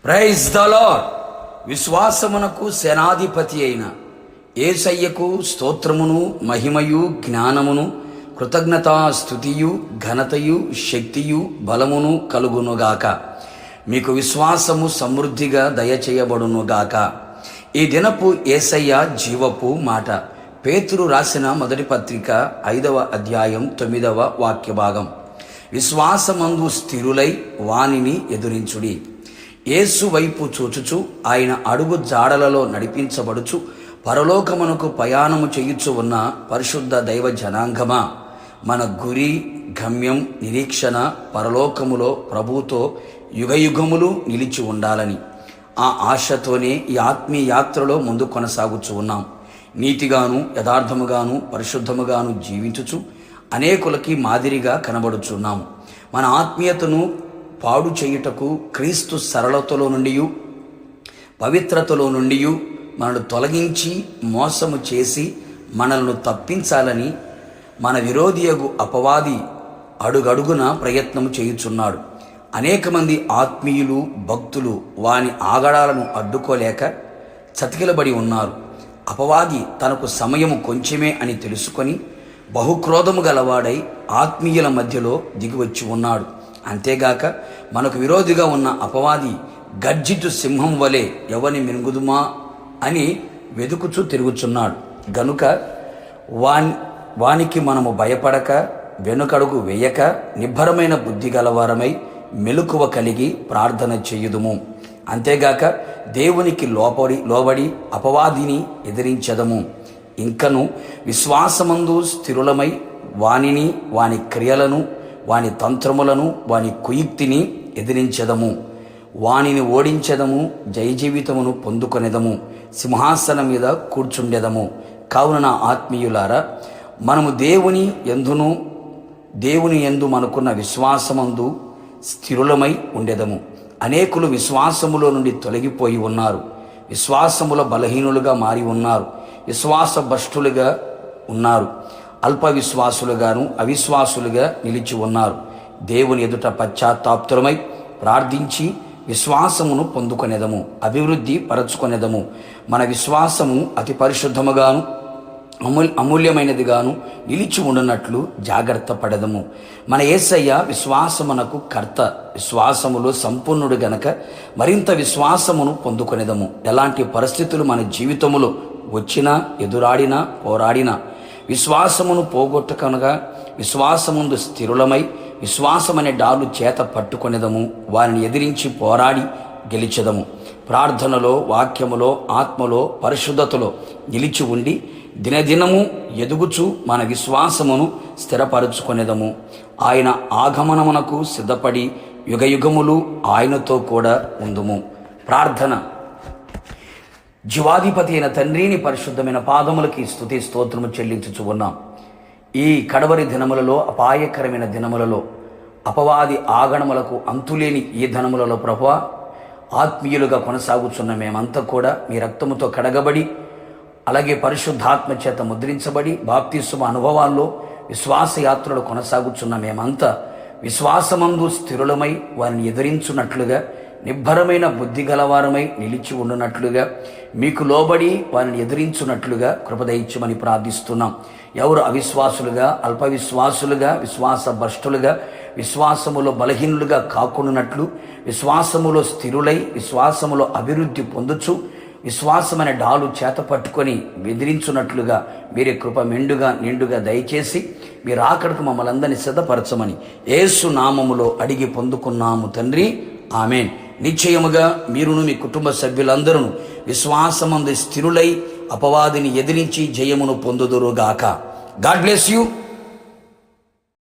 Praise the lord. విశ్వాసమునకు సేనాధిపతి అయిన యేసయ్యకు స్తోత్రమును, మహిమయు, జ్ఞానమును, కృతజ్ఞతా స్తుతియు, ఘనతయు, శక్తియు, బలమును కలుగునుగాక. మీకు విశ్వాసము సమృద్ధిగా దయచేయబడునుగాక. ఈ దినపు యేసయ్య జీవపు మాట. పేతురు రాసిన మొదటి పత్రిక 5వ అధ్యాయం 9వ వాక్య భాగం. విశ్వాసమందు స్థిరులై వానిని ఎదురించుడి. యేసు వైపు చూచుచు ఆయన అడుగు జాడలలో నడిపించబడుచు పరలోకమునకు ప్రయాణము చేయుచు ఉన్న పరిశుద్ధ దైవ జనాంగమా, మన గురి, గమ్యం, నిరీక్షణ పరలోకములో ప్రభువుతో యుగయుగములు నిలిచి ఉండాలని ఆ ఆశతోనే ఈ ఆత్మీయ యాత్రలో ముందు కొనసాగుచు ఉన్నాం. నీతిగాను, యథార్థముగాను, పరిశుద్ధముగాను జీవించుచు అనేకులకి మాదిరిగా కనబడుచున్నాము. మన ఆత్మీయతను పాడు చేయుటకు క్రీస్తు సరళతలో నుండి, పవిత్రతలో నుండి మనల్ని తొలగించి మోసము చేసి మనల్ని తప్పించాలని మన విరోధియగు అపవాది అడుగడుగున ప్రయత్నము చేయుచున్నాడు. అనేక మంది ఆత్మీయులు, భక్తులు వాని ఆగడాలను అడ్డుకోలేక చతికిలబడి ఉన్నారు. అపవాది తనకు సమయము కొంచెమే అని తెలుసుకొని బహుక్రోధము గలవాడై ఆత్మీయుల మధ్యలో దిగివచ్చి ఉన్నాడు. అంతేగాక మనకు విరోధిగా ఉన్న అపవాది గర్జితు సింహం వలె ఎవని మింగుదుమా అని వెదుకుచూ తిరుగుచున్నాడు. గనుక వానికి మనము భయపడక, వెనుకడుగు వేయక, నిబ్బరమైన బుద్ధి గలవారమై మెలకువ కలిగి ప్రార్థన చేయుదుము. అంతేగాక దేవునికి లోబడి అపవాదిని ఎదిరించదము. ఇంకను విశ్వాసమందు స్థిరులమై వానిని, వాని క్రియలను, వాని తంత్రములను, వాని కుయుక్తిని ఎదిరించదము. వానిని ఓడించదము, జయజీవితమును పొందుకొనేదము, సింహాసనం మీద కూర్చుండెదము. కావున నా ఆత్మీయులారా, మనము దేవుని యందు మనకున్న విశ్వాసమందు స్థిరులమై ఉండెదము. అనేకులు విశ్వాసములో నుండి తొలగిపోయి ఉన్నారు. విశ్వాసముల బలహీనులుగా మారి ఉన్నారు. విశ్వాస భ్రష్టులుగా ఉన్నారు. అల్ప విశ్వాసులుగాను, అవిశ్వాసులుగా నిలిచి ఉన్నారు. దేవుని ఎదుట పశ్చాత్తాప్తులమై ప్రార్థించి విశ్వాసమును పొందుకొనేదము, అభివృద్ధి పరచుకొనేదము. మన విశ్వాసము అతి పరిశుద్ధముగాను అమూల్యమైనదిగాను నిలిచి ఉండునట్లు జాగ్రత్త పడదము. మన యేసయ్య విశ్వాసమునకు కర్త. విశ్వాసములో సంపూర్ణుడు గనక మరింత విశ్వాసమును పొందుకొనేదము. ఎలాంటి పరిస్థితులు మన జీవితములో వచ్చినా, ఎదురాడినా, పోరాడినా విశ్వాసమును పోగొట్టకనగా విశ్వాసముందు స్థిరులమై విశ్వాసమనే డాలు చేత పట్టుకొనేదము. వారిని ఎదిరించి పోరాడి గెలిచెదము. ప్రార్థనలో, వాక్యములో, ఆత్మలో, పరిశుద్ధతలో నిలిచి ఉండి దినదినము ఎదుగుచు మన విశ్వాసమును స్థిరపరచుకొనేదము. ఆయన ఆగమనమునకు సిద్ధపడి యుగయుగములు ఆయనతో కూడా ఉందుము. ప్రార్థన. జీవాధిపతి అయిన తండ్రిని పరిశుద్ధమైన పాదములకి స్తుతి స్తోత్రము చెల్లించుచు ఉన్నాం. ఈ కడవరి దినములలో, అపాయకరమైన దినములలో, అపవాది ఆగణములకు అంతులేని ఈ దినములలో ప్రభువా, ఆత్మీయులుగా కొనసాగుచున్న మేమంతా కూడా మీ రక్తముతో కడగబడి, అలాగే పరిశుద్ధాత్మ చేత ముద్రించబడి, బాప్తిస్మ అనుభవాల్లో విశ్వాసయాత్రలు కొనసాగుచున్న మేమంతా విశ్వాసమందు స్థిరులమై వారిని ఎదిరించున్నట్లుగా, నిబ్బరమైన బుద్ధి గలవారమై నిలిచి ఉండునట్లుగా, మీకు లోబడి వారిని ఎదిరించున్నట్లుగా కృపదయించమని ప్రార్థిస్తున్నాం. ఎవరు అవిశ్వాసులుగా, అల్ప విశ్వాసులుగా, విశ్వాస భ్రష్టులుగా, విశ్వాసములో బలహీనులుగా కాకుండానట్లు విశ్వాసములో స్థిరులై విశ్వాసములో అభివృద్ధి పొందుచు విశ్వాసమనే డాలు చేత పట్టుకొని బెదిరించున్నట్లుగా మీరే కృప నిండుగా దయచేసి మీరు ఆకడకు మమ్మల్ని అందరినీ సిద్ధపరచమని యేసు నామములో అడిగి పొందుకున్నాము తండ్రి, ఆమేన్. నిశ్చయముగా మీరును మీ కుటుంబ సభ్యులందరూ విశ్వాసమందు స్థిరులై అపవాదిని ఎదిరించి జయమును పొందుదురుగాక. God bless you.